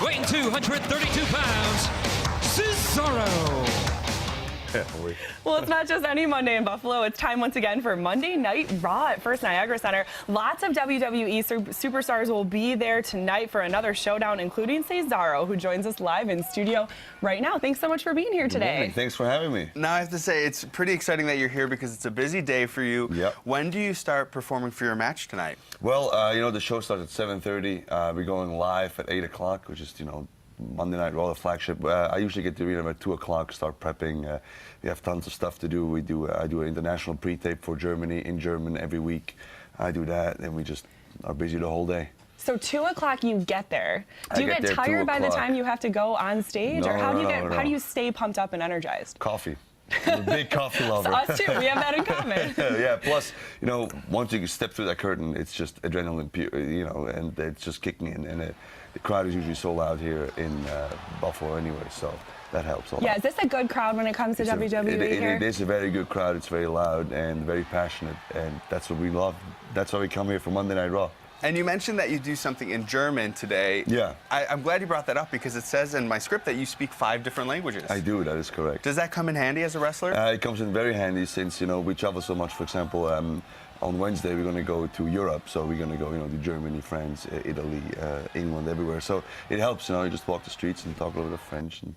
weighing 232 pounds, Cesaro. Well, it's not just any Monday in Buffalo. It's time once again for Monday Night Raw at First Niagara Center. Lots of WWE superstars will be there tonight for another showdown, including Cesaro, who joins us live in studio right now. Thanks so much for being here today. Good morning. Thanks for having me. Now, I have to say, it's pretty exciting that you're here because it's a busy day for you. Yep. When do you start performing for your match tonight? Well, the show starts at 7:30. We're going live at 8 o'clock, which is, Monday Night Raw, the flagship. I usually get to the arena at 2 o'clock, start prepping. We have tons of stuff to do. I do an international pre-tape for Germany in German every week. I do that, and we just are busy the whole day. So 2 o'clock you get there. Do you get tired by the time you have to go on stage? No, or how no. do you stay pumped up and energized? Coffee. I'm a big coffee lover. Us too. We have that in common. Yeah. Plus, once you step through that curtain, it's just adrenaline, and it's just kicking in. And the crowd is usually so loud here in Buffalo anyway, so that helps a lot. Yeah. Is this a good crowd when it comes to WWE here? It is a very good crowd. It's very loud and very passionate, and that's what we love. That's why we come here for Monday Night Raw. And you mentioned that you do something in German today. Yeah. I'm glad you brought that up because it says in my script that you speak 5 different languages. I do, that is correct. Does that come in handy as a wrestler? It comes in very handy since, we travel so much. For example, on Wednesday we're going to go to Europe, so we're going to go, to Germany, France, Italy, England, everywhere. So it helps, you just walk the streets and talk a little bit of French and,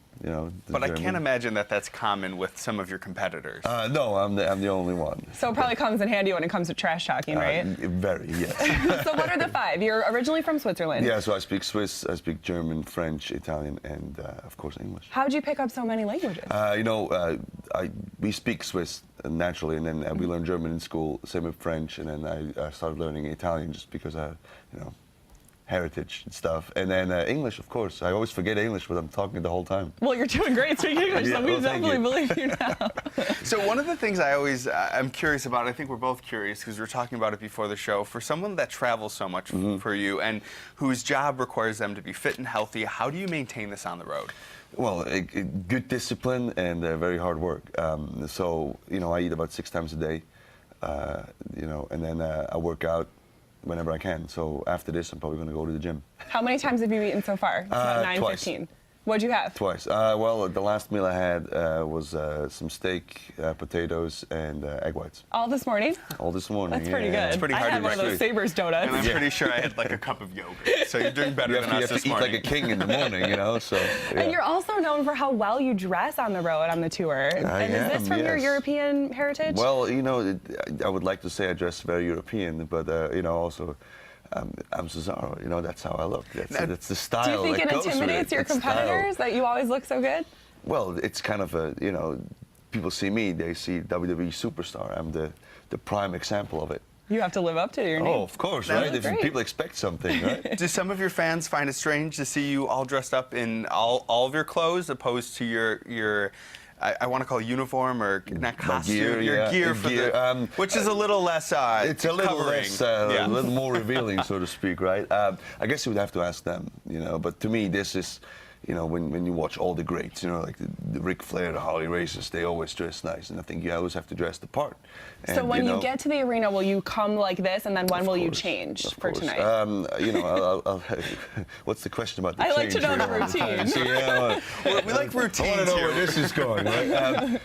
But I can't imagine that that's common with some of your competitors. No, I'm the only one. So it probably comes in handy when it comes to trash talking, right? Very, yes. So what are the 5? You're originally from Switzerland. Yeah, so I speak Swiss, I speak German, French, Italian, and of course English. How did you pick up so many languages? We speak Swiss naturally, and then we learn German in school, same with French, and then I started learning Italian just because I, heritage and stuff. And then English, of course. I always forget English, but I'm talking the whole time. Well, you're doing great speaking English, so we definitely believe you now. So one of the things I'm curious about, I think we're both curious because we were talking about it before the show, for someone that travels so much for you and whose job requires them to be fit and healthy, how do you maintain this on the road? Well, good discipline and very hard work. So, I eat about 6 times a day, and then I work out whenever I can. So after this, I'm probably going to go to the gym. How many times have you eaten so far? It's about 9:15. What'd you have? Twice. Well, the last meal I had was some steak, potatoes, and egg whites. All this morning? All this morning. That's pretty good. It's pretty hard I had one of those Sabres donuts. And I'm pretty sure I had like a cup of yogurt. So you're doing better than us this morning. You have to eat like a king in the morning, So. Yeah. And you're also known for how well you dress on the road on the tour. Is this from your European heritage? Well, I would like to say I dress very European, but also. I'm Cesaro, that's how I look. That's the style. Do you think it intimidates your competitors that you always look so good? Well, it's kind of people see me, they see WWE superstar. I'm the prime example of it. You have to live up to your name. Oh, of course, right? If people expect something, right? Do some of your fans find it strange to see you all dressed up in all of your clothes opposed to your I want to call it uniform or not costume, gear for the, which is a little less it's a little covering. less, a little more revealing, so to speak, right? I guess you would have to ask them, But to me, this is, when you watch all the greats, like the Ric Flair, the Harley Races, they always dress nice, and I think you always have to dress the part. And, so when you get to the arena, will you come like this, and then when will you change for tonight? What's the question about the change? I like to know the routine. We like routines. I want to know where this is going, right?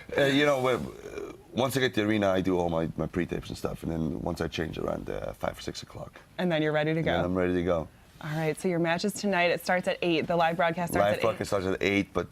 Once I get to the arena, I do all my pre-tapes and stuff, and then once I change around 5 or 6 o'clock. And then you're ready to go. And I'm ready to go. All right, so your match is tonight. It starts at 8. The live broadcast starts at 8. Live broadcast starts at 8, but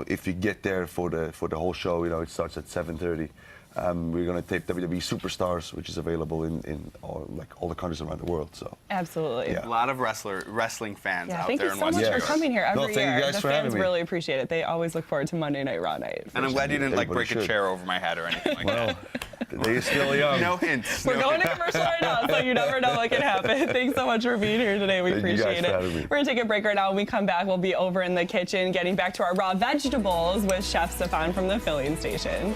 if you get there for the whole show, it starts at 7:30. We're going to tape WWE Superstars, which is available in all the countries around the world. So absolutely, a lot of wrestling fans out thank there. Thank you so much for coming here every year. Thank you guys the for fans having me. really appreciate it. They always look forward to Monday Night Raw night. And I'm glad you didn't break should. a chair over my head or anything like that. They're still young. No hints. We're going to commercial right now, so you never know what can happen. Thanks so much for being here today. We appreciate it. We're going to take a break right now. When we come back, we'll be over in the kitchen getting back to our raw vegetables with Chef Stefan from the filling station.